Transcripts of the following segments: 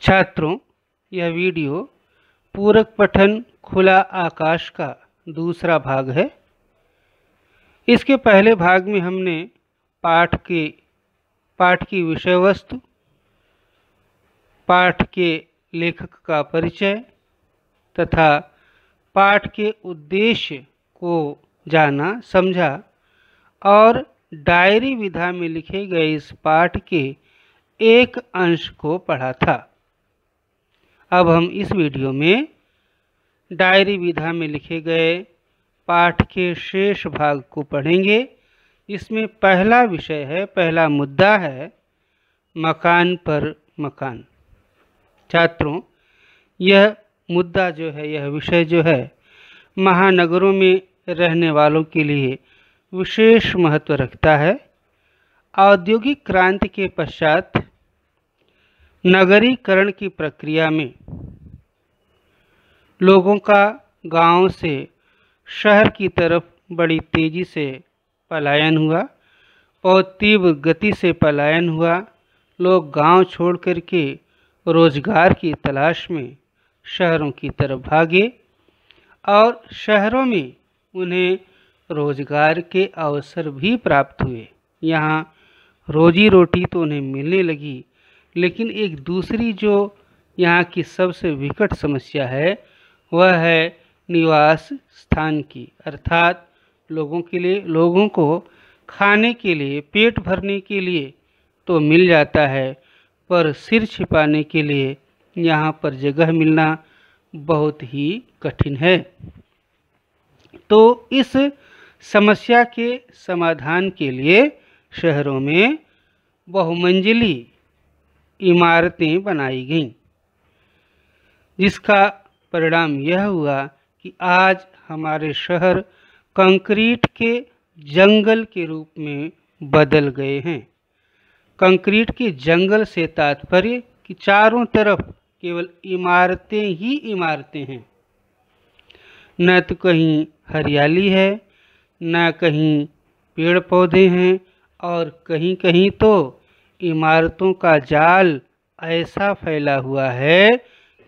छात्रों, यह वीडियो पूरक पठन खुला आकाश का दूसरा भाग है। इसके पहले भाग में हमने पाठ की विषय वस्तु, पाठ के लेखक का परिचय तथा पाठ के उद्देश्य को जाना समझा और डायरी विधा में लिखे गए इस पाठ के एक अंश को पढ़ा था। अब हम इस वीडियो में डायरी विधा में लिखे गए पाठ के शेष भाग को पढ़ेंगे। इसमें पहला विषय है, पहला मुद्दा है मकान पर मकान। छात्रों, यह मुद्दा जो है, यह विषय जो है, महानगरों में रहने वालों के लिए विशेष महत्व रखता है। औद्योगिक क्रांति के पश्चात नगरीकरण की प्रक्रिया में लोगों का गांव से शहर की तरफ बड़ी तेजी से पलायन हुआ और तीव्र गति से पलायन हुआ। लोग गांव छोड़ करके रोजगार की तलाश में शहरों की तरफ भागे और शहरों में उन्हें रोजगार के अवसर भी प्राप्त हुए। यहाँ रोजी रोटी तो उन्हें मिलने लगी, लेकिन एक दूसरी जो यहाँ की सबसे विकट समस्या है वह है निवास स्थान की, अर्थात लोगों को खाने के लिए, पेट भरने के लिए तो मिल जाता है, पर सिर छिपाने के लिए यहाँ पर जगह मिलना बहुत ही कठिन है। तो इस समस्या के समाधान के लिए शहरों में बहुमंजिली इमारतें बनाई गईं, जिसका परिणाम यह हुआ कि आज हमारे शहर कंक्रीट के जंगल के रूप में बदल गए हैं। कंक्रीट के जंगल से तात्पर्य कि चारों तरफ केवल इमारतें ही इमारतें हैं, न तो कहीं हरियाली है, न कहीं पेड़ पौधे हैं, और कहीं कहीं तो इमारतों का जाल ऐसा फैला हुआ है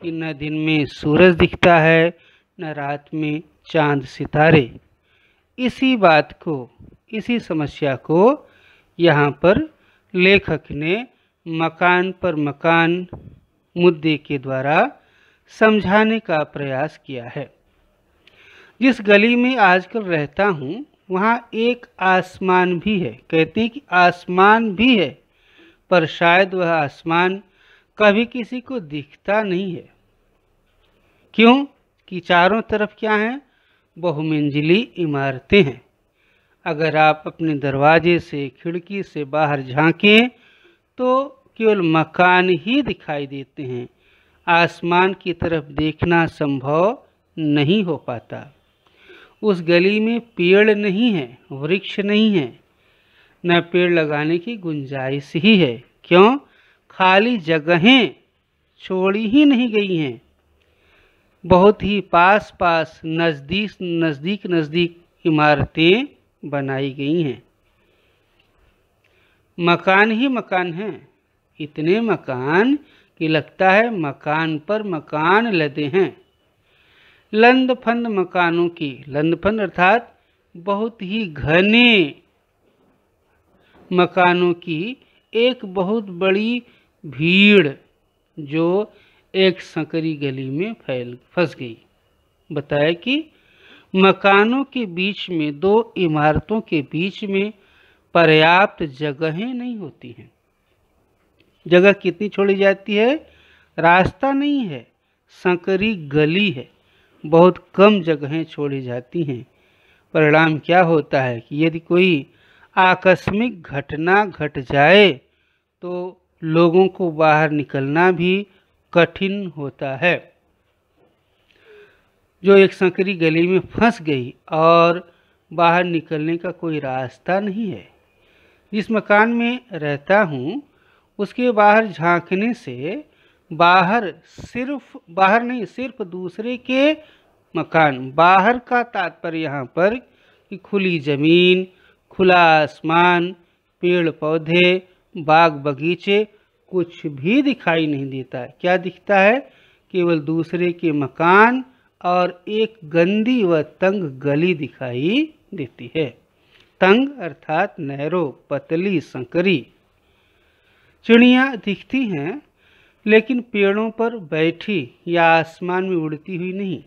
कि न दिन में सूरज दिखता है, न रात में चांद सितारे। इसी समस्या को यहाँ पर लेखक ने मकान पर मकान मुद्दे के द्वारा समझाने का प्रयास किया है। जिस गली में आजकल रहता हूँ वहाँ एक आसमान भी है। कहते हैं कि आसमान भी है, पर शायद वह आसमान कभी किसी को दिखता नहीं है। क्यों? कि चारों तरफ क्या हैं? बहुमंजिली इमारतें हैं। अगर आप अपने दरवाजे से, खिड़की से बाहर झांकें तो केवल मकान ही दिखाई देते हैं। आसमान की तरफ देखना संभव नहीं हो पाता। उस गली में पेड़ नहीं है, वृक्ष नहीं है, न पेड़ लगाने की गुंजाइश ही है। क्यों? खाली जगहें छोड़ी ही नहीं गई हैं। बहुत ही पास पास, नज़दीक इमारतें बनाई गई हैं। मकान ही मकान हैं, इतने मकान कि लगता है मकान पर मकान लदे हैं। लंद फंद मकानों की, लंद फंद अर्थात बहुत ही घने मकानों की एक बहुत बड़ी भीड़ जो एक संकरी गली में फंस गई। बताया कि मकानों के बीच में, दो इमारतों के बीच में पर्याप्त जगहें नहीं होती हैं। जगह कितनी छोड़ी जाती है? रास्ता नहीं है, संकरी गली है, बहुत कम जगहें छोड़ी जाती हैं। परिणाम क्या होता है कि यदि कोई आकस्मिक घटना घट जाए तो लोगों को बाहर निकलना भी कठिन होता है। जो एक संकरी गली में फंस गई और बाहर निकलने का कोई रास्ता नहीं है। जिस मकान में रहता हूँ उसके बाहर झांकने से सिर्फ दूसरे के मकान, बाहर का तात्पर्य यहाँ पर कि खुली ज़मीन, खुला आसमान, पेड़ पौधे, बाग बगीचे, कुछ भी दिखाई नहीं देता है। क्या दिखता है? केवल दूसरे के मकान और एक गंदी व तंग गली दिखाई देती है। तंग अर्थात नैरो, पतली, संकरी। चिड़ियाँ दिखती हैं लेकिन पेड़ों पर बैठी या आसमान में उड़ती हुई नहीं।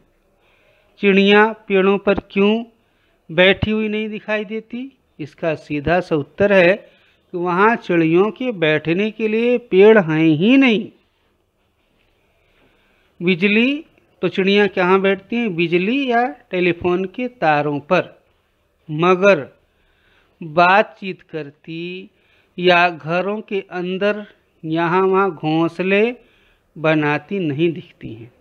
चिड़ियाँ पेड़ों पर क्यों बैठी हुई नहीं दिखाई देती? इसका सीधा सा उत्तर है कि वहाँ चिड़ियों के बैठने के लिए पेड़ हैं ही नहीं। बिजली, तो चिड़ियाँ कहाँ बैठती हैं? बिजली या टेलीफोन के तारों पर। मगर बातचीत करती या घरों के अंदर यहाँ वहाँ घोंसले बनाती नहीं दिखती हैं।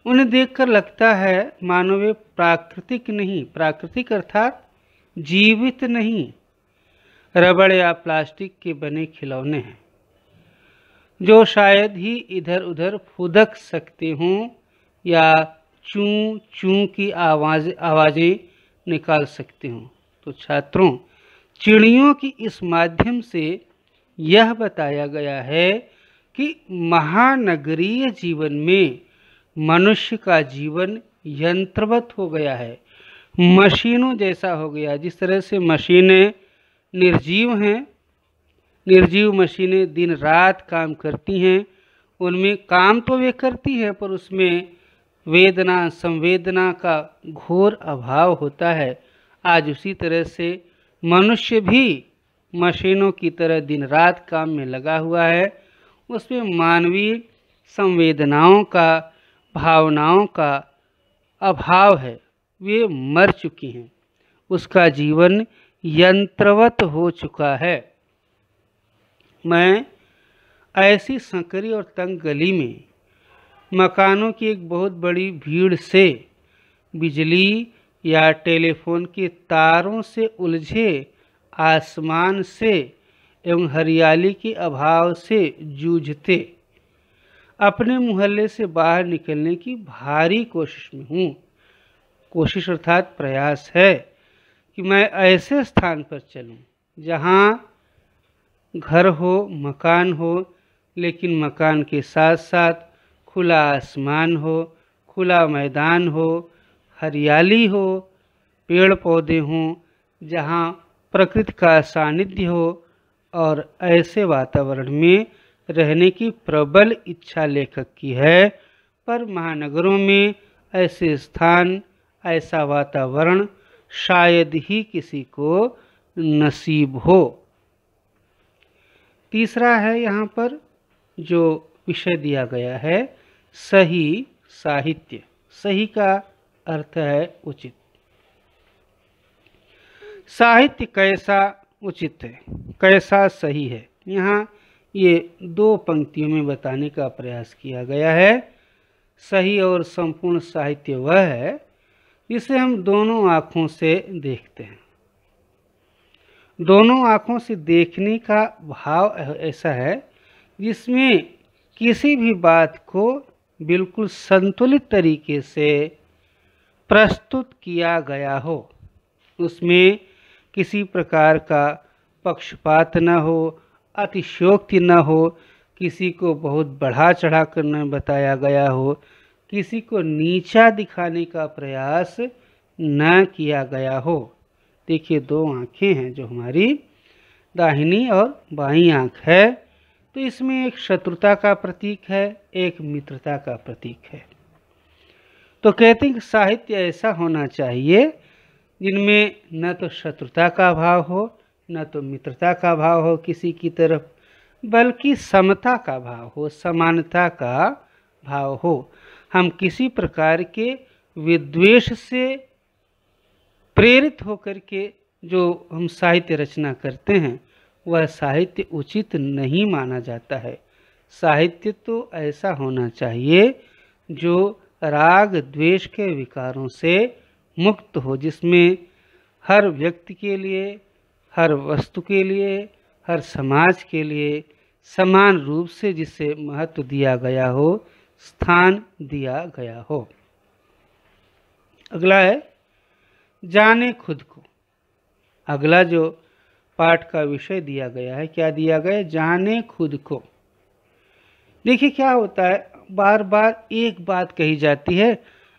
उन्हें देखकर लगता है मानो वे प्राकृतिक नहीं, प्राकृतिक अर्थात जीवित नहीं, रबड़ या प्लास्टिक के बने खिलौने हैं जो शायद ही इधर उधर फुदक सकते हों या चूं चूं की आवाज़ें निकाल सकते हों। तो छात्रों, चिड़ियों की इस माध्यम से यह बताया गया है कि महानगरीय जीवन में मनुष्य का जीवन यंत्रवत हो गया है, मशीनों जैसा हो गया। जिस तरह से मशीनें निर्जीव हैं, निर्जीव मशीनें दिन रात काम करती हैं, उनमें काम तो वे करती हैं पर उसमें वेदना संवेदना का घोर अभाव होता है। आज उसी तरह से मनुष्य भी मशीनों की तरह दिन रात काम में लगा हुआ है। उसमें मानवीय संवेदनाओं का, भावनाओं का अभाव है, वे मर चुकी हैं। उसका जीवन यंत्रवत हो चुका है। मैं ऐसी संकरी और तंग गली में मकानों की एक बहुत बड़ी भीड़ से, बिजली या टेलीफोन के तारों से उलझे आसमान से एवं हरियाली के अभाव से जूझते अपने मोहल्ले से बाहर निकलने की भारी कोशिश में हूँ। कोशिश अर्थात प्रयास है कि मैं ऐसे स्थान पर चलूँ जहाँ घर हो, मकान हो, लेकिन मकान के साथ साथ खुला आसमान हो, खुला मैदान हो, हरियाली हो, पेड़ पौधे हों, जहाँ प्रकृति का सानिध्य हो और ऐसे वातावरण में रहने की प्रबल इच्छा लेखक की है। पर महानगरों में ऐसे स्थान, ऐसा वातावरण शायद ही किसी को नसीब हो। तीसरा है यहाँ पर जो विषय दिया गया है, सही साहित्य। सही का अर्थ है उचित। साहित्य कैसा उचित है, कैसा सही है, यहाँ ये दो पंक्तियों में बताने का प्रयास किया गया है। सही और संपूर्ण साहित्य वह है जिसे हम दोनों आँखों से देखते हैं। दोनों आँखों से देखने का भाव ऐसा है जिसमें किसी भी बात को बिल्कुल संतुलित तरीके से प्रस्तुत किया गया हो, उसमें किसी प्रकार का पक्षपात न हो, अतिशयोक्ति न हो, किसी को बहुत बढ़ा चढ़ा कर न बताया गया हो, किसी को नीचा दिखाने का प्रयास न किया गया हो। देखिए, दो आँखें हैं जो हमारी दाहिनी और बाईं आँख है, तो इसमें एक शत्रुता का प्रतीक है, एक मित्रता का प्रतीक है। तो कहते हैं कि साहित्य ऐसा होना चाहिए जिनमें न तो शत्रुता का भाव हो, न तो मित्रता का भाव हो किसी की तरफ, बल्कि समता का भाव हो, समानता का भाव हो। हम किसी प्रकार के विद्वेष से प्रेरित होकर के जो हम साहित्य रचना करते हैं, वह साहित्य उचित नहीं माना जाता है। साहित्य तो ऐसा होना चाहिए जो राग द्वेष के विकारों से मुक्त हो, जिसमें हर व्यक्ति के लिए, हर वस्तु के लिए, हर समाज के लिए समान रूप से जिसे महत्व दिया गया हो, स्थान दिया गया हो। अगला है जाने खुद को। अगला जो पाठ का विषय दिया गया है। क्या दिया गया है? जाने खुद को। देखिए क्या होता है, बार बार एक बात कही जाती है,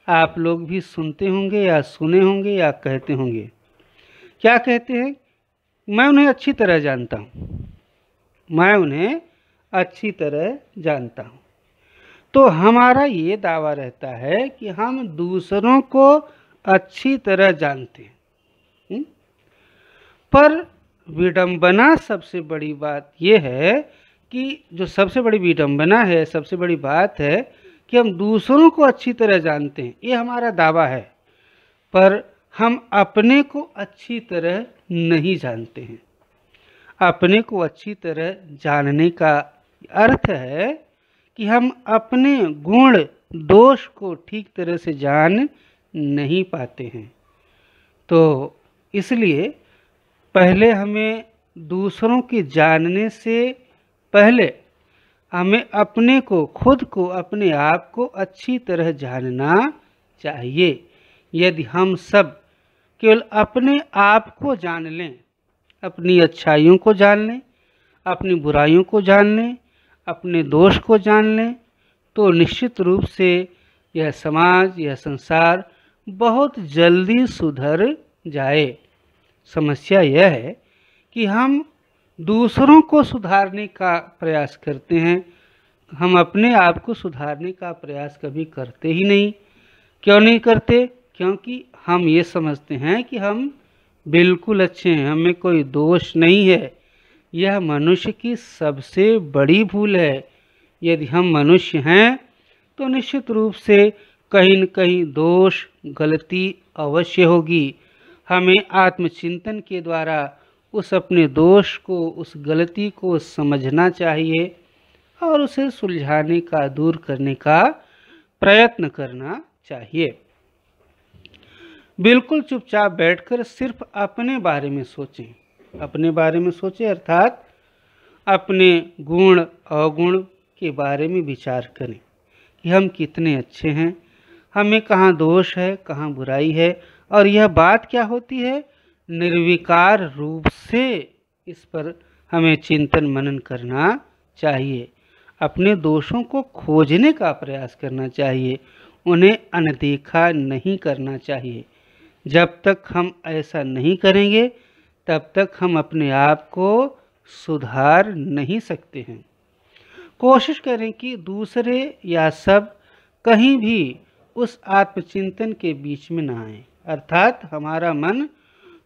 आप लोग भी सुनते होंगे या सुने होंगे या कहते होंगे। क्या कहते हैं? मैं उन्हें अच्छी तरह जानता हूँ, मैं उन्हें अच्छी तरह जानता हूँ। तो हमारा ये दावा रहता है कि हम दूसरों को अच्छी तरह जानते हैं। पर विडंबना सबसे बड़ी बात यह है कि जो सबसे बड़ी विडंबना है, सबसे बड़ी बात है कि हम दूसरों को अच्छी तरह जानते हैं, ये हमारा दावा है, पर हम अपने को अच्छी तरह नहीं जानते हैं। अपने को अच्छी तरह जानने का अर्थ है कि हम अपने गुण दोष को ठीक तरह से जान नहीं पाते हैं। तो इसलिए पहले हमें दूसरों के जानने से पहले हमें अपने को, खुद को, अपने आप को अच्छी तरह जानना चाहिए। यदि हम सब केवल अपने आप को जान लें, अपनी अच्छाइयों को जान लें, अपनी बुराइयों को जान लें, अपने दोष को जान लें, तो निश्चित रूप से यह समाज, यह संसार बहुत जल्दी सुधर जाए। समस्या यह है कि हम दूसरों को सुधारने का प्रयास करते हैं, हम अपने आप को सुधारने का प्रयास कभी करते ही नहीं। क्यों नहीं करते? क्योंकि हम ये समझते हैं कि हम बिल्कुल अच्छे हैं, हमें कोई दोष नहीं है। यह मनुष्य की सबसे बड़ी भूल है। यदि हम मनुष्य हैं तो निश्चित रूप से कहीं न कहीं दोष, गलती अवश्य होगी। हमें आत्मचिंतन के द्वारा उस अपने दोष को, उस गलती को समझना चाहिए और उसे सुलझाने का, दूर करने का प्रयत्न करना चाहिए। बिल्कुल चुपचाप बैठकर सिर्फ अपने बारे में सोचें। अपने बारे में सोचें अर्थात अपने गुण अवगुण के बारे में विचार करें कि हम कितने अच्छे हैं, हमें कहाँ दोष है, कहाँ बुराई है। और यह बात क्या होती है? निर्विकार रूप से इस पर हमें चिंतन मनन करना चाहिए। अपने दोषों को खोजने का प्रयास करना चाहिए, उन्हें अनदेखा नहीं करना चाहिए। जब तक हम ऐसा नहीं करेंगे तब तक हम अपने आप को सुधार नहीं सकते हैं। कोशिश करें कि दूसरे या सब कहीं भी उस आत्मचिंतन के बीच में ना आए, अर्थात हमारा मन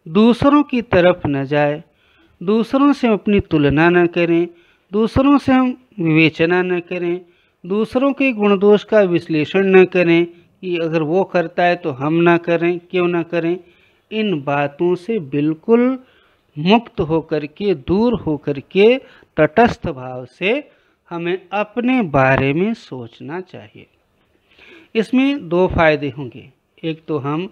दूसरों की तरफ न जाए, दूसरों से हम अपनी तुलना न करें, दूसरों से हम विवेचना न करें, दूसरों के गुण दोष का विश्लेषण न करें कि अगर वो करता है तो हम ना करें, क्यों ना करें। इन बातों से बिल्कुल मुक्त होकर के, दूर होकर के, तटस्थ भाव से हमें अपने बारे में सोचना चाहिए। इसमें दो फायदे होंगे। एक तो हम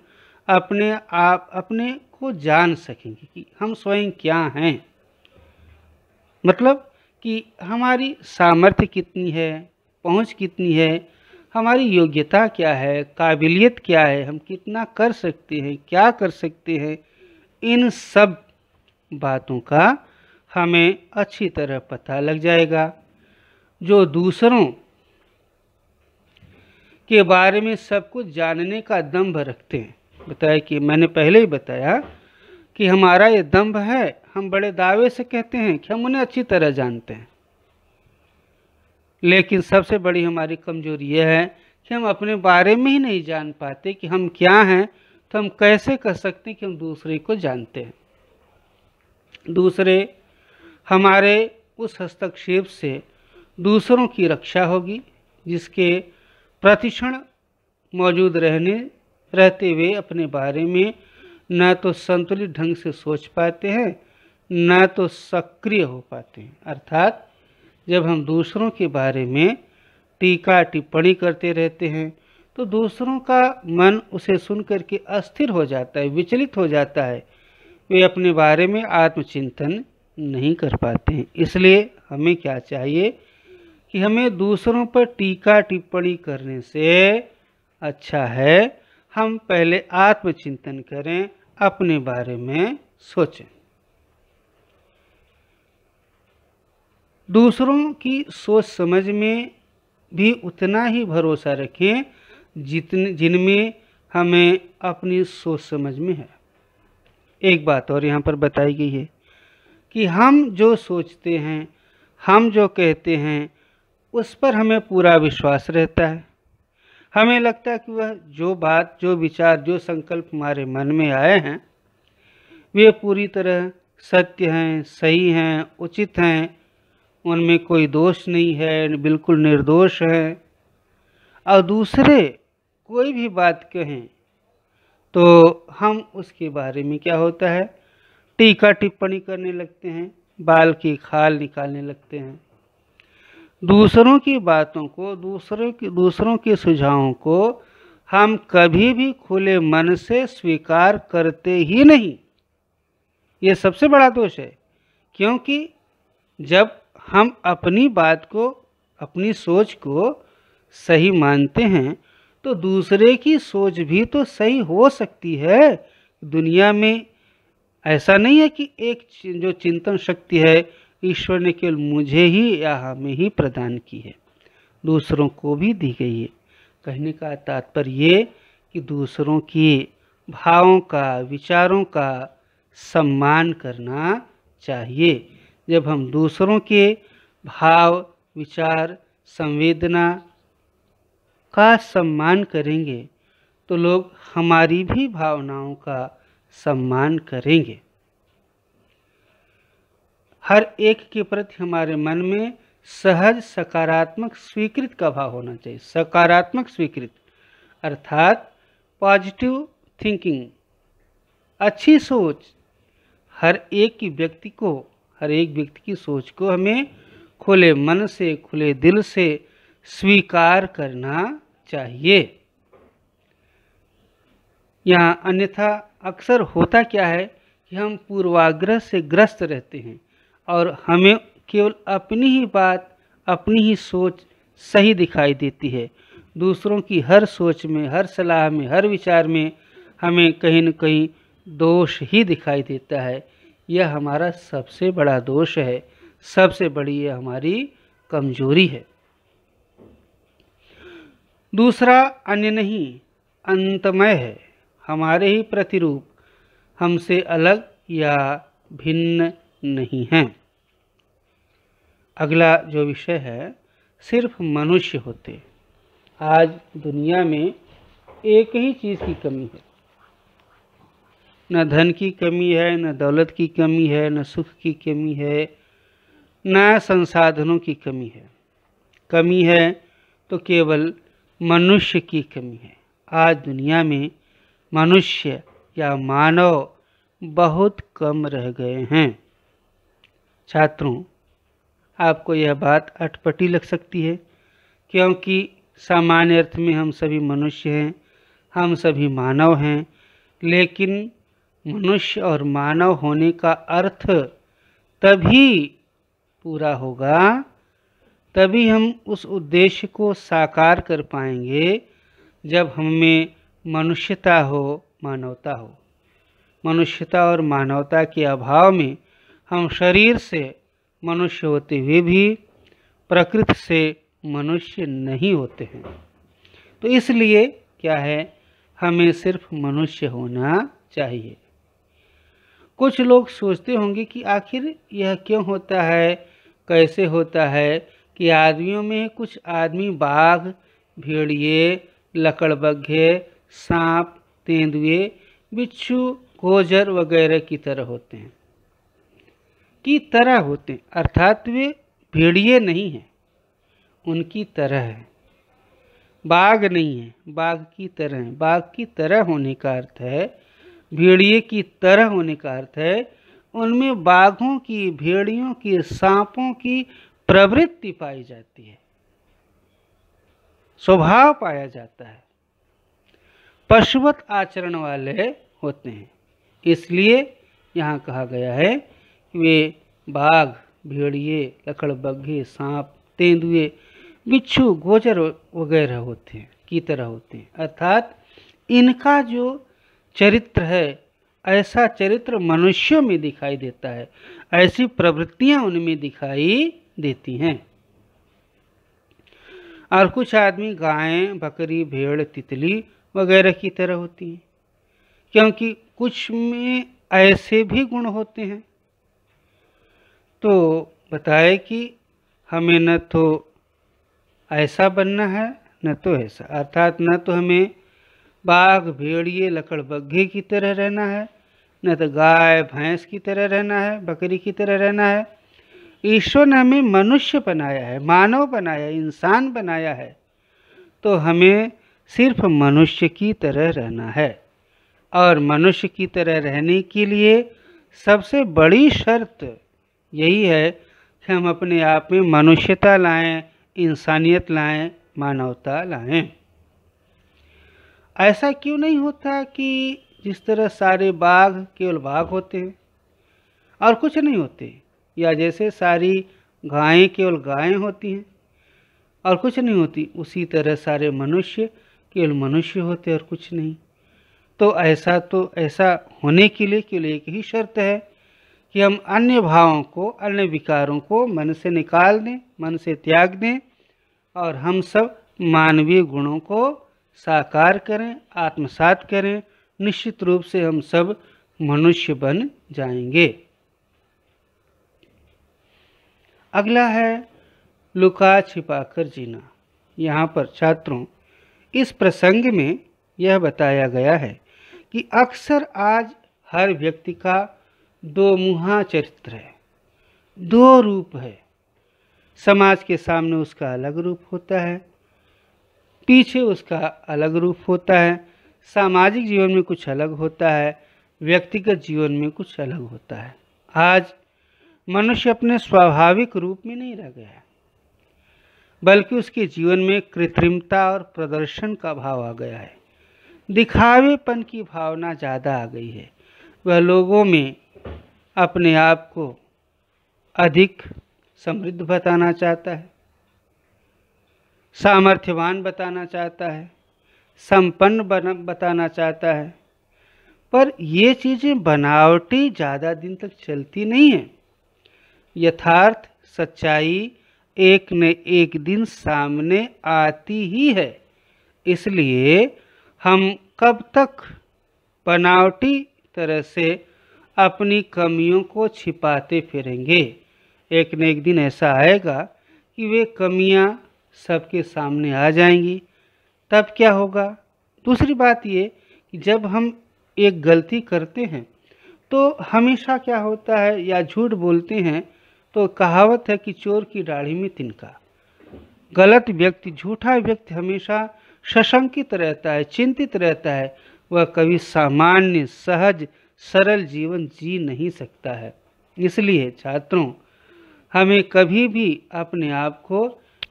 अपने को जान सकेंगे कि हम स्वयं क्या हैं, मतलब कि हमारी सामर्थ्य कितनी है, पहुंच कितनी है, हमारी योग्यता क्या है, काबिलियत क्या है, हम कितना कर सकते हैं, क्या कर सकते हैं। इन सब बातों का हमें अच्छी तरह पता लग जाएगा। जो दूसरों के बारे में सब कुछ जानने का दंभ रखते हैं, बताया कि मैंने पहले ही बताया कि हमारा ये दंभ है, हम बड़े दावे से कहते हैं कि हम उन्हें अच्छी तरह जानते हैं, लेकिन सबसे बड़ी हमारी कमजोरी यह है कि हम अपने बारे में ही नहीं जान पाते कि हम क्या हैं। तो हम कैसे कह सकते हैं कि हम दूसरे को जानते हैं? दूसरे हमारे उस हस्तक्षेप से दूसरों की रक्षा होगी जिसके प्रतिक्षण मौजूद रहते हुए अपने बारे में न तो संतुलित ढंग से सोच पाते हैं, न तो सक्रिय हो पाते हैं। अर्थात जब हम दूसरों के बारे में टीका टिप्पणी करते रहते हैं तो दूसरों का मन उसे सुनकर के अस्थिर हो जाता है, विचलित हो जाता है, वे अपने बारे में आत्मचिंतन नहीं कर पाते हैं। इसलिए हमें क्या चाहिए कि हमें दूसरों पर टीका टिप्पणी करने से अच्छा है हम पहले आत्मचिंतन करें, अपने बारे में सोचें। दूसरों की सोच समझ में भी उतना ही भरोसा रखें जिनमें हमें अपनी सोच समझ में है। एक बात और यहाँ पर बताई गई है कि हम जो सोचते हैं, हम जो कहते हैं, उस पर हमें पूरा विश्वास रहता है। हमें लगता है कि वह जो बात, जो विचार, जो संकल्प हमारे मन में आए हैं वे पूरी तरह सत्य हैं, सही हैं, उचित हैं, उनमें कोई दोष नहीं है, बिल्कुल निर्दोष हैं। और दूसरे कोई भी बात कहें तो हम उसके बारे में क्या होता है, टीका टिप्पणी करने लगते हैं, बाल की खाल निकालने लगते हैं। दूसरों की बातों को, दूसरों के सुझावों को हम कभी भी खुले मन से स्वीकार करते ही नहीं। ये सबसे बड़ा दोष है, क्योंकि जब हम अपनी बात को, अपनी सोच को सही मानते हैं तो दूसरे की सोच भी तो सही हो सकती है। दुनिया में ऐसा नहीं है कि एक जो चिंतन शक्ति है ईश्वर ने केवल मुझे ही या हमें ही प्रदान की है, दूसरों को भी दी गई है। कहने का तात्पर्य ये कि दूसरों के भावों का, विचारों का सम्मान करना चाहिए। जब हम दूसरों के भाव, विचार, संवेदना का सम्मान करेंगे तो लोग हमारी भी भावनाओं का सम्मान करेंगे। हर एक के प्रति हमारे मन में सहज सकारात्मक स्वीकृति का भाव होना चाहिए। सकारात्मक स्वीकृति अर्थात पॉजिटिव थिंकिंग, अच्छी सोच। हर एक व्यक्ति की सोच को हमें खुले मन से, खुले दिल से स्वीकार करना चाहिए। यहाँ अन्यथा अक्सर होता क्या है कि हम पूर्वाग्रह से ग्रस्त रहते हैं और हमें केवल अपनी ही बात, अपनी ही सोच सही दिखाई देती है। दूसरों की हर सोच में, हर सलाह में, हर विचार में हमें कहीं न कहीं दोष ही दिखाई देता है। यह हमारा सबसे बड़ा दोष है, सबसे बड़ी यह हमारी कमजोरी है। दूसरा अन्य नहीं, अंतमय है, हमारे ही प्रतिरूप, हमसे अलग या भिन्न नहीं है। अगला जो विषय है, सिर्फ मनुष्य होते। आज दुनिया में एक ही चीज़ की कमी है, न धन की कमी है, न दौलत की कमी है, न सुख की कमी है, न संसाधनों की कमी है। कमी है तो केवल मनुष्य की कमी है। आज दुनिया में मनुष्य या मानव बहुत कम रह गए हैं। छात्रों, आपको यह बात अटपटी लग सकती है, क्योंकि सामान्य अर्थ में हम सभी मनुष्य हैं, हम सभी मानव हैं। लेकिन मनुष्य और मानव होने का अर्थ तभी पूरा होगा, तभी हम उस उद्देश्य को साकार कर पाएंगे जब हमें मनुष्यता हो, मानवता हो। मनुष्यता और मानवता के अभाव में हम शरीर से मनुष्य होते हुए भी प्रकृति से मनुष्य नहीं होते हैं। तो इसलिए क्या है, हमें सिर्फ मनुष्य होना चाहिए। कुछ लोग सोचते होंगे कि आखिर यह क्यों होता है, कैसे होता है कि आदमियों में कुछ आदमी बाघ, भेड़िए, लकड़बग्घे, सांप, तेंदुए, बिच्छू, गोजर वगैरह की तरह होते हैं, अर्थात वे भेड़िए नहीं हैं, उनकी तरह है। बाघ नहीं है, बाघ की तरह है। बाघ की तरह होने का अर्थ है, भेड़िए की तरह होने का अर्थ है, उनमें बाघों की, भेड़ियों की, सांपों की प्रवृत्ति पाई जाती है, स्वभाव पाया जाता है, पशुवत आचरण वाले होते हैं। इसलिए यहाँ कहा गया है कि वे बाघ, भेड़िए, लकड़बग्घे, सांप, तेंदुए, बिच्छू, गोजर वगैरह होते हैं, की तरह होते हैं। अर्थात इनका जो चरित्र है, ऐसा चरित्र मनुष्यों में दिखाई देता है, ऐसी प्रवृत्तियां उनमें दिखाई देती हैं। और कुछ आदमी गाय, बकरी, भेड़, तितली वगैरह की तरह होती हैं, क्योंकि कुछ में ऐसे भी गुण होते हैं। तो बताए कि हमें न तो ऐसा बनना है न तो ऐसा, अर्थात न तो हमें बाघ, भेड़िए, लकड़बग्घे की तरह रहना है, न तो गाय भैंस की तरह रहना है, बकरी की तरह रहना है। ईश्वर ने हमें मनुष्य बनाया है, मानव बनाया, इंसान बनाया है, तो हमें सिर्फ मनुष्य की तरह रहना है। और मनुष्य की तरह रहने के लिए सबसे बड़ी शर्त यही है कि हम अपने आप में मनुष्यता लाएं, इंसानियत लाएं, मानवता लाएं। ऐसा क्यों नहीं होता कि जिस तरह सारे बाघ केवल बाघ होते हैं और कुछ नहीं होते, या जैसे सारी गायें केवल गायें होती हैं और कुछ नहीं होती, उसी तरह सारे मनुष्य केवल मनुष्य होते और कुछ नहीं। तो ऐसा होने के लिए केवल एक ही शर्त है कि हम अन्य भावों को, अन्य विकारों को मन से निकाल दें, मन से त्याग दें, और हम सब मानवीय गुणों को साकार करें, आत्मसात करें। निश्चित रूप से हम सब मनुष्य बन जाएंगे। अगला है लुका छिपाकर जीना। यहाँ पर छात्रों, इस प्रसंग में यह बताया गया है कि अक्सर आज हर व्यक्ति का दो मुहा चरित्र है, दो रूप है। समाज के सामने उसका अलग रूप होता है, पीछे उसका अलग रूप होता है, सामाजिक जीवन में कुछ अलग होता है, व्यक्तिगत जीवन में कुछ अलग होता है। आज मनुष्य अपने स्वाभाविक रूप में नहीं रह गया है, बल्कि उसके जीवन में कृत्रिमता और प्रदर्शन का भाव आ गया है। दिखावेपन की भावना ज़्यादा आ गई है। वह लोगों में अपने आप को अधिक समृद्ध बताना चाहता है, सामर्थ्यवान बताना चाहता है, संपन्न बताना चाहता है। पर ये चीज़ें बनावटी ज़्यादा दिन तक चलती नहीं हैं। यथार्थ सच्चाई एक न एक दिन सामने आती ही है। इसलिए हम कब तक बनावटी तरह से अपनी कमियों को छिपाते फिरेंगे? एक न एक दिन ऐसा आएगा कि वे कमियां सबके सामने आ जाएंगी। तब क्या होगा? दूसरी बात ये कि जब हम एक गलती करते हैं तो हमेशा क्या होता है, या झूठ बोलते हैं तो कहावत है कि चोर की दाढ़ी में तिनका। गलत व्यक्ति, झूठा व्यक्ति हमेशा सशंकित रहता है, चिंतित रहता है। वह कभी सामान्य, सहज, सरल जीवन जी नहीं सकता है। इसलिए छात्रों, हमें कभी भी अपने आप को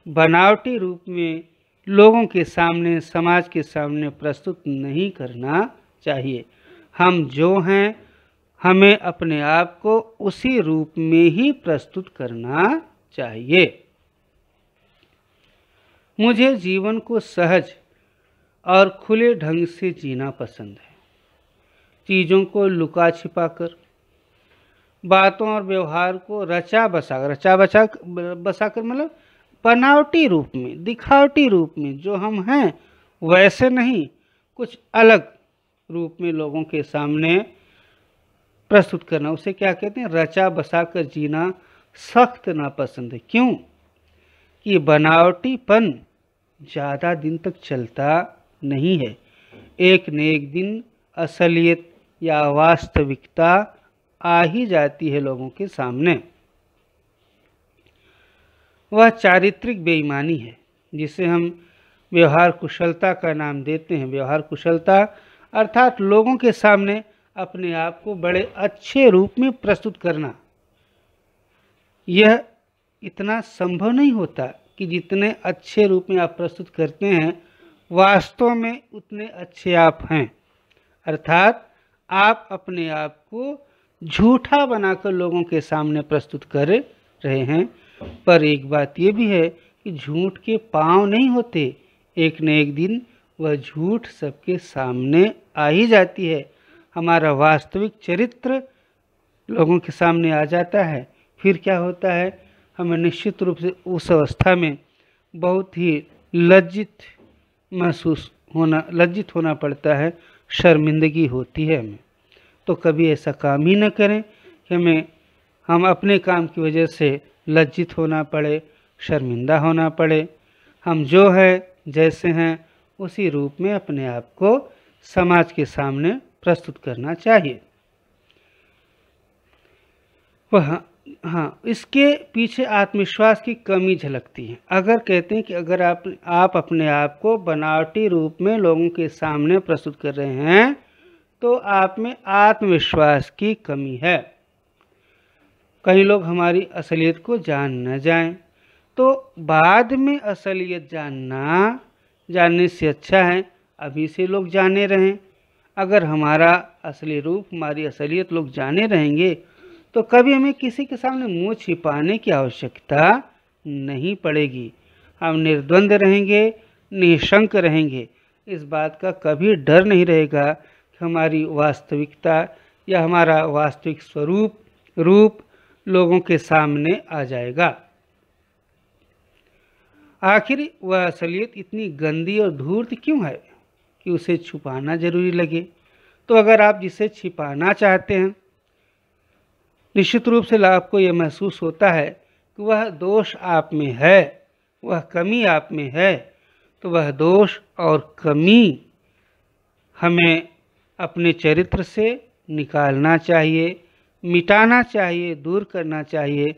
बनावटी रूप में लोगों के सामने, समाज के सामने प्रस्तुत नहीं करना चाहिए। हम जो हैं, हमें अपने आप को उसी रूप में ही प्रस्तुत करना चाहिए। मुझे जीवन को सहज और खुले ढंग से जीना पसंद है। चीज़ों को लुका छिपाकर, बातों और व्यवहार को रचा बसाकर मतलब बनावटी रूप में, दिखावटी रूप में, जो हम हैं वैसे नहीं, कुछ अलग रूप में लोगों के सामने प्रस्तुत करना, उसे क्या कहते हैं? रचा बसाकर जीना सख्त नापसंद है। क्यों? कि बनावटीपन ज़्यादा दिन तक चलता नहीं है। एक न एक दिन असलियत या वास्तविकता आ ही जाती है लोगों के सामने। वह चारित्रिक बेईमानी है जिसे हम व्यवहार कुशलता का नाम देते हैं। व्यवहार कुशलता अर्थात लोगों के सामने अपने आप को बड़े अच्छे रूप में प्रस्तुत करना। यह इतना संभव नहीं होता कि जितने अच्छे रूप में आप प्रस्तुत करते हैं वास्तव में उतने अच्छे आप हैं। अर्थात आप अपने आप को झूठा बनाकर लोगों के सामने प्रस्तुत कर रहे हैं। पर एक बात ये भी है कि झूठ के पांव नहीं होते। एक न एक दिन वह झूठ सबके सामने आ ही जाती है। हमारा वास्तविक चरित्र लोगों के सामने आ जाता है। फिर क्या होता है? हमें निश्चित रूप से उस अवस्था में बहुत ही लज्जित होना पड़ता है, शर्मिंदगी होती है हमें। तो कभी ऐसा काम ही न करें कि हम अपने काम की वजह से लज्जित होना पड़े, शर्मिंदा होना पड़े। हम जो है जैसे हैं उसी रूप में अपने आप को समाज के सामने प्रस्तुत करना चाहिए। हाँ, इसके पीछे आत्मविश्वास की कमी झलकती है। अगर कहते हैं कि अगर आप अपने आप को बनावटी रूप में लोगों के सामने प्रस्तुत कर रहे हैं तो आप में आत्मविश्वास की कमी है। कई लोग हमारी असलियत को जान न जाएं, तो बाद में असलियत जानने से अच्छा है अभी से लोग जाने रहें। अगर हमारा असली रूप, हमारी असलियत लोग जाने रहेंगे तो कभी हमें किसी के सामने मुंह छिपाने की आवश्यकता नहीं पड़ेगी। हम निर्द्वंद रहेंगे, निशंक रहेंगे। इस बात का कभी डर नहीं रहेगा कि हमारी वास्तविकता या हमारा वास्तविक रूप लोगों के सामने आ जाएगा। आखिर वह असलियत इतनी गंदी और धूर्त क्यों है कि उसे छुपाना जरूरी लगे? तो अगर आप जिसे छिपाना चाहते हैं, निश्चित रूप से आपको यह महसूस होता है कि वह दोष आप में है, वह कमी आप में है, तो वह दोष और कमी हमें अपने चरित्र से निकालना चाहिए, मिटाना चाहिए, दूर करना चाहिए,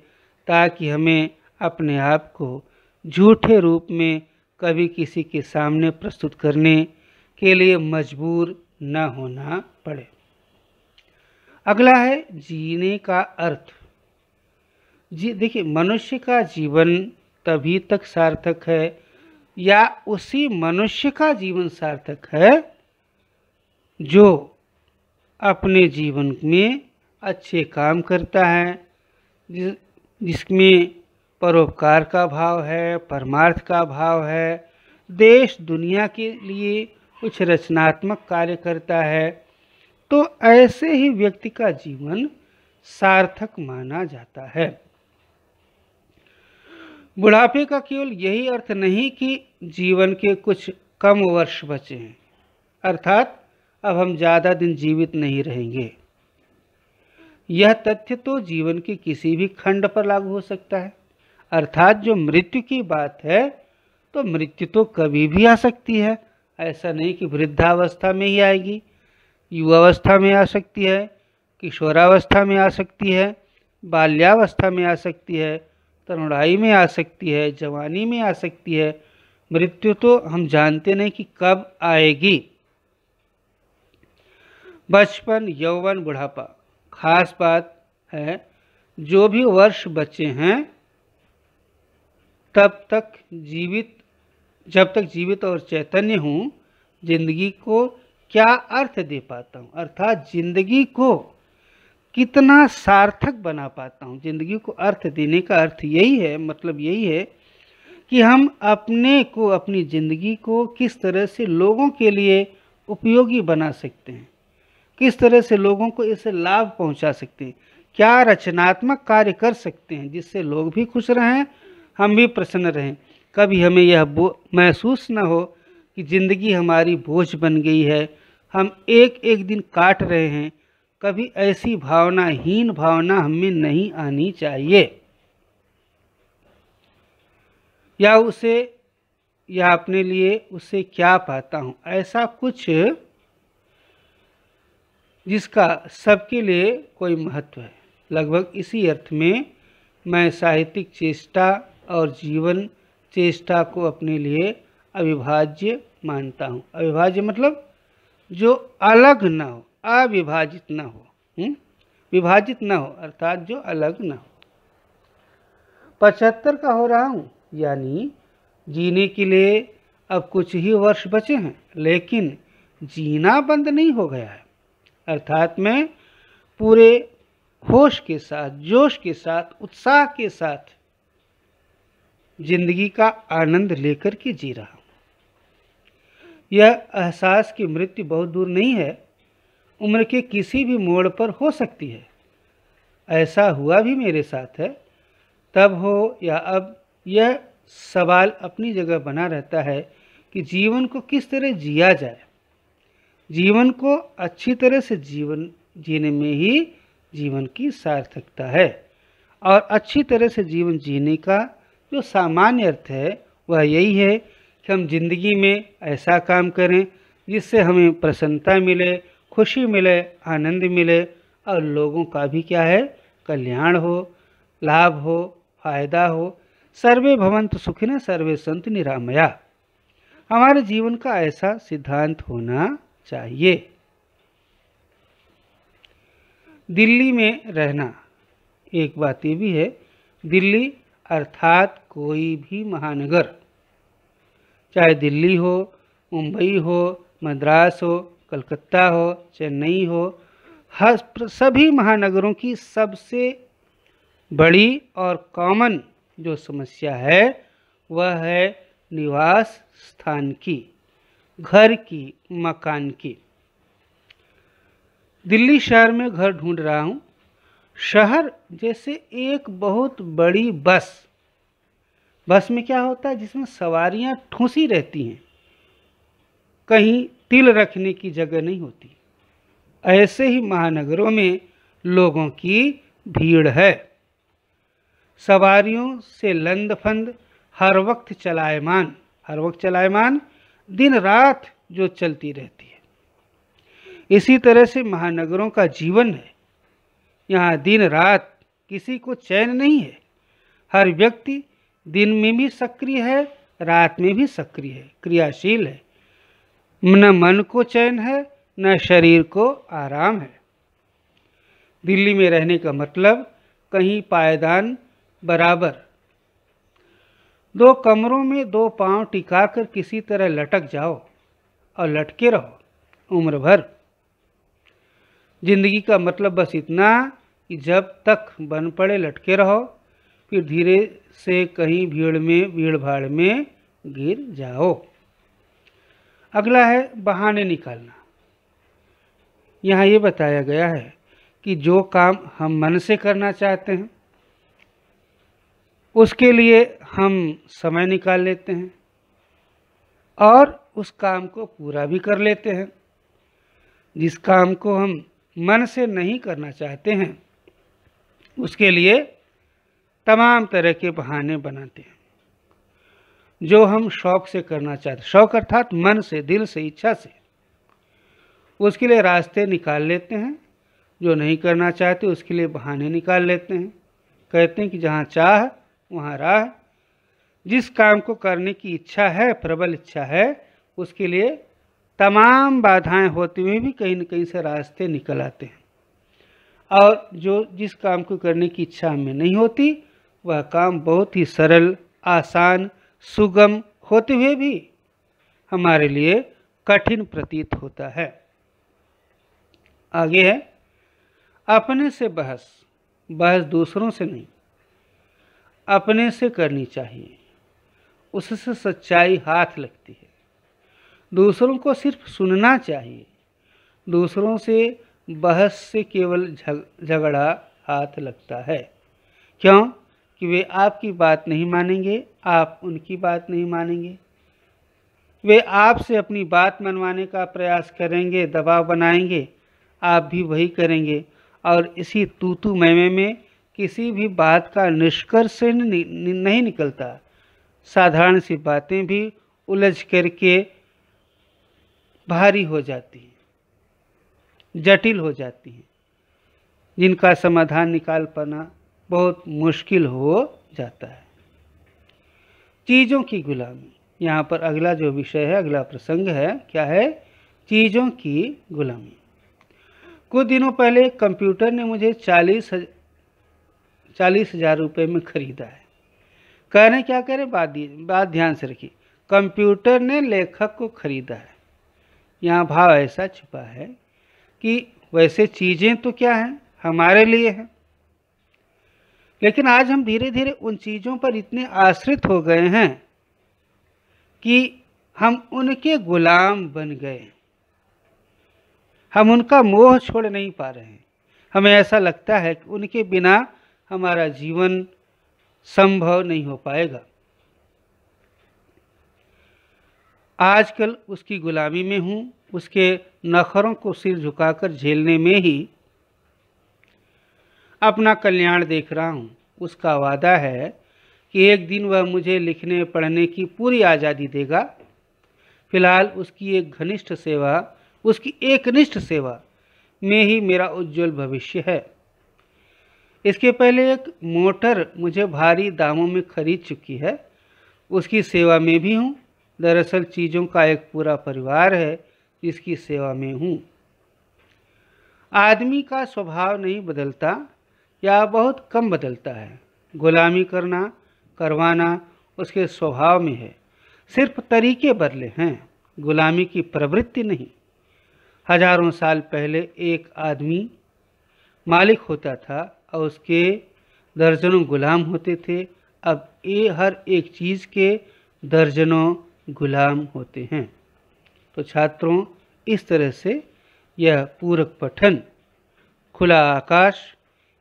ताकि हमें अपने आप को झूठे रूप में कभी किसी के सामने प्रस्तुत करने के लिए मजबूर न होना पड़े। अगला है जीने का अर्थ। देखिए, मनुष्य का जीवन तभी तक सार्थक है या उसी मनुष्य का जीवन सार्थक है जो अपने जीवन में अच्छे काम करता है, जिसमें परोपकार का भाव है, परमार्थ का भाव है, देश दुनिया के लिए कुछ रचनात्मक कार्य करता है। तो ऐसे ही व्यक्ति का जीवन सार्थक माना जाता है। बुढ़ापे का केवल यही अर्थ नहीं कि जीवन के कुछ कम वर्ष बचे हैं, अर्थात अब हम ज़्यादा दिन जीवित नहीं रहेंगे। यह तथ्य तो जीवन के किसी भी खंड पर लागू हो सकता है, अर्थात जो मृत्यु की बात है तो मृत्यु तो कभी भी आ सकती है। ऐसा नहीं कि वृद्धावस्था में ही आएगी, युवावस्था में आ सकती है, किशोरावस्था में आ सकती है, बाल्यावस्था में आ सकती है, तरुणाई में आ सकती है, जवानी में आ सकती है। मृत्यु तो हम जानते नहीं कि कब आएगी। बचपन, यौवन, बुढ़ापा, खास बात है जो भी वर्ष बचे हैं जब तक जीवित और चैतन्य हूँ, जिंदगी को क्या अर्थ दे पाता हूँ, अर्थात जिंदगी को कितना सार्थक बना पाता हूँ। जिंदगी को अर्थ देने का अर्थ यही है, मतलब यही है कि हम अपनी जिंदगी को किस तरह से लोगों के लिए उपयोगी बना सकते हैं, किस तरह से लोगों को इससे लाभ पहुंचा सकते हैं, क्या रचनात्मक कार्य कर सकते हैं जिससे लोग भी खुश रहें, हम भी प्रसन्न रहें। कभी हमें यह महसूस न हो कि ज़िंदगी हमारी बोझ बन गई है, हम एक एक दिन काट रहे हैं। कभी ऐसी हीन भावना हमें नहीं आनी चाहिए। या अपने लिए उससे क्या पाता हूँ, ऐसा कुछ जिसका सबके लिए कोई महत्व है। लगभग इसी अर्थ में मैं साहित्यिक चेष्टा और जीवन चेष्टा को अपने लिए अविभाज्य मानता हूँ। अविभाज्य मतलब जो अलग न हो, अविभाजित न हो, विभाजित न हो, अर्थात जो अलग न हो। 75 का हो रहा हूँ, यानी जीने के लिए अब कुछ ही वर्ष बचे हैं, लेकिन जीना बंद नहीं हो गया है। अर्थात मैं पूरे होश के साथ, जोश के साथ, उत्साह के साथ जिंदगी का आनंद लेकर के जी रहा हूँ। यह एहसास कि मृत्यु बहुत दूर नहीं है, उम्र के किसी भी मोड़ पर हो सकती है। ऐसा हुआ भी मेरे साथ है। तब हो या अब, यह सवाल अपनी जगह बना रहता है कि जीवन को किस तरह जिया जाए। जीवन को अच्छी तरह से जीवन जीने में ही जीवन की सार्थकता है। और अच्छी तरह से जीवन जीने का जो सामान्य अर्थ है वह यही है कि हम जिंदगी में ऐसा काम करें जिससे हमें प्रसन्नता मिले, खुशी मिले, आनंद मिले और लोगों का भी क्या है, कल्याण हो, लाभ हो, फायदा हो। सर्वे भवन्तु सुखिनः सर्वे सन्तु निरामया। हमारे जीवन का ऐसा सिद्धांत होना चाहिए। दिल्ली में रहना, एक बात ये भी है, दिल्ली अर्थात कोई भी महानगर, चाहे दिल्ली हो, मुंबई हो, मद्रास हो, कलकत्ता हो, चेन्नई हो, हर सभी महानगरों की सबसे बड़ी और कॉमन जो समस्या है वह है निवास स्थान की, घर की, मकान की। दिल्ली शहर में घर ढूंढ रहा हूँ। शहर जैसे एक बहुत बड़ी बस में क्या होता है, जिसमें सवारियाँ ठूंसी रहती हैं, कहीं तिल रखने की जगह नहीं होती। ऐसे ही महानगरों में लोगों की भीड़ है, सवारियों से लंदफंद, हर वक्त चलायमान, दिन रात जो चलती रहती है। इसी तरह से महानगरों का जीवन है। यहाँ दिन रात किसी को चैन नहीं है। हर व्यक्ति दिन में भी सक्रिय है, रात में भी सक्रिय है, क्रियाशील है। न मन को चैन है, न शरीर को आराम है। दिल्ली में रहने का मतलब कहीं पायदान बराबर, 2 कमरों में 2 पांव टिकाकर किसी तरह लटक जाओ और लटके रहो उम्र भर। जिंदगी का मतलब बस इतना कि जब तक बन पड़े लटके रहो, फिर धीरे से कहीं भीड़ भाड़ में गिर जाओ। अगला है बहाने निकालना। यहाँ ये बताया गया है कि जो काम हम मन से करना चाहते हैं उसके लिए हम समय निकाल लेते हैं और उस काम को पूरा भी कर लेते हैं। जिस काम को हम मन से नहीं करना चाहते हैं उसके लिए तमाम तरह के बहाने बनाते हैं। जो हम शौक से करना चाहते, शौक अर्थात मन से, दिल से, इच्छा से, उसके लिए रास्ते निकाल लेते हैं। जो नहीं करना चाहते उसके लिए बहाने निकाल लेते हैं। कहते हैं कि जहाँ चाह वहाँ राह। जिस काम को करने की इच्छा है, प्रबल इच्छा है, उसके लिए तमाम बाधाएं होते हुए भी कहीं न कहीं से रास्ते निकल आते हैं। और जिस काम को करने की इच्छा हमें नहीं होती वह काम बहुत ही सरल, आसान, सुगम होते हुए भी हमारे लिए कठिन प्रतीत होता है। आगे है अपने से बहस दूसरों से नहीं, अपने से करनी चाहिए, उससे सच्चाई हाथ लगती है। दूसरों को सिर्फ सुनना चाहिए, दूसरों से बहस से केवल झगड़ा हाथ लगता है। क्यों? कि वे आपकी बात नहीं मानेंगे, आप उनकी बात नहीं मानेंगे। वे आपसे अपनी बात मनवाने का प्रयास करेंगे, दबाव बनाएंगे, आप भी वही करेंगे और इसी तू मैं में किसी भी बात का निष्कर्ष नहीं निकलता। साधारण सी बातें भी उलझ करके भारी हो जाती हैं, जटिल हो जाती हैं, जिनका समाधान निकाल पाना बहुत मुश्किल हो जाता है। चीज़ों की गुलामी, यहाँ पर अगला जो विषय है, अगला प्रसंग है, क्या है? चीज़ों की गुलामी। कुछ दिनों पहले कंप्यूटर ने मुझे 40,000 रुपये में ख़रीदा है। कह रहे क्या करें, बात ध्यान से रखिए। कंप्यूटर ने लेखक को ख़रीदा है। यहाँ भाव ऐसा छिपा है कि वैसे चीज़ें तो क्या हैं, हमारे लिए हैं, लेकिन आज हम धीरे धीरे उन चीज़ों पर इतने आश्रित हो गए हैं कि हम उनके गुलाम बन गए। हम उनका मोह छोड़ नहीं पा रहे हैं। हमें ऐसा लगता है कि उनके बिना हमारा जीवन संभव नहीं हो पाएगा। आजकल उसकी गुलामी में हूँ, उसके नखरों को सिर झुकाकर झेलने में ही अपना कल्याण देख रहा हूँ। उसका वादा है कि एक दिन वह मुझे लिखने पढ़ने की पूरी आज़ादी देगा। फिलहाल उसकी एकनिष्ठ सेवा में ही मेरा उज्जवल भविष्य है। इसके पहले एक मोटर मुझे भारी दामों में खरीद चुकी है, उसकी सेवा में भी हूँ। दरअसल चीज़ों का एक पूरा परिवार है जिसकी सेवा में हूँ। आदमी का स्वभाव नहीं बदलता या बहुत कम बदलता है। गुलामी करवाना उसके स्वभाव में है, सिर्फ तरीके बदले हैं, गुलामी की प्रवृत्ति नहीं। हजारों साल पहले एक आदमी मालिक होता था और उसके दर्जनों गुलाम होते थे। अब ये हर एक चीज़ के दर्जनों गुलाम होते हैं। तो छात्रों, इस तरह से यह पूरक पठन खुला आकाश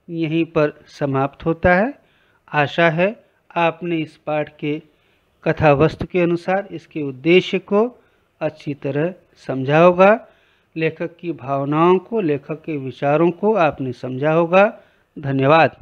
यहीं पर समाप्त होता है। आशा है आपने इस पाठ के कथा वस्तु के अनुसार इसके उद्देश्य को अच्छी तरह समझा होगा। लेखक की भावनाओं को, लेखक के विचारों को आपने समझा होगा। धन्यवाद।